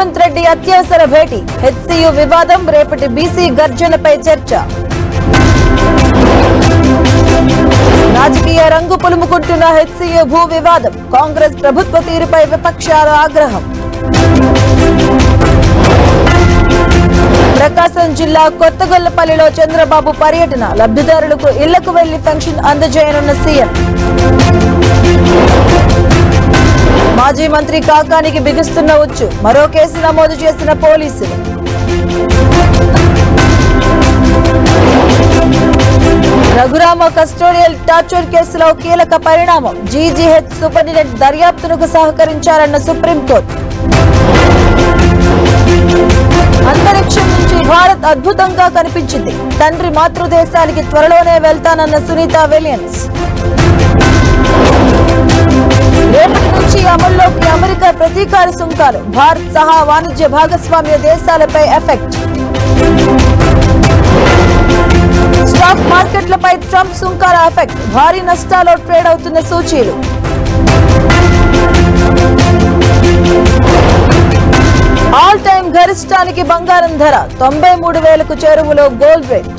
రేవంత్ రెడ్డి అత్యవసర భేటీ, హెచ్సియు వివాదం, రేపటి బీసీ గర్జనపై చర్చ. రాజకీయ రంగు పులుముకుంటున్న హెచ్సియు భూ వివాదం, కాంగ్రెస్ ప్రభుత్వ తీరుపై విపక్షాల ఆగ్రహం. ప్రకాశం జిల్లా కొత్తగొల్లపల్లిలో చంద్రబాబు పర్యటన, లబ్ధిదారులకు ఇళ్లకు వెళ్లి పెన్షన్ అందజేయనున్న సీఎం. మాజీ మంత్రి కాకానికి బిగుస్తున్న ఉచ్చు, మరో కేసు నమోదు చేసిన పోలీసులు. రఘురామ కస్టోడియల్ టార్చర్ కేసులో కీలక పరిణామం, జీజీహెచ్ సూపరింటెండెంట్ దర్యాప్తునకు సహకరించారన్న సుప్రీంకోర్టు. అంతరిక్షం నుంచి భారత్ అద్భుతంగా కనిపించింది, తండ్రి మాతృదేశానికి త్వరలోనే వెళ్తానన్న సునీత విలియమ్స్. రేపటి నుంచి అమల్లోకి అమెరికా ప్రతీకార సుంకాలు, భారత్ సహా వాణిజ్య భాగస్వామ్య దేశాలపై ఎఫెక్ట్. స్టాక్ మార్కెట్లపై ట్రంప్ సుంకాల ఎఫెక్ట్, భారీ నష్టాల్లో ట్రేడ్ అవుతున్న సూచీలు. ఆల్ టైమ్ గరిష్టానికి బంగారం ధర 93,000కు చేరువలో గోల్డ్ రేట్.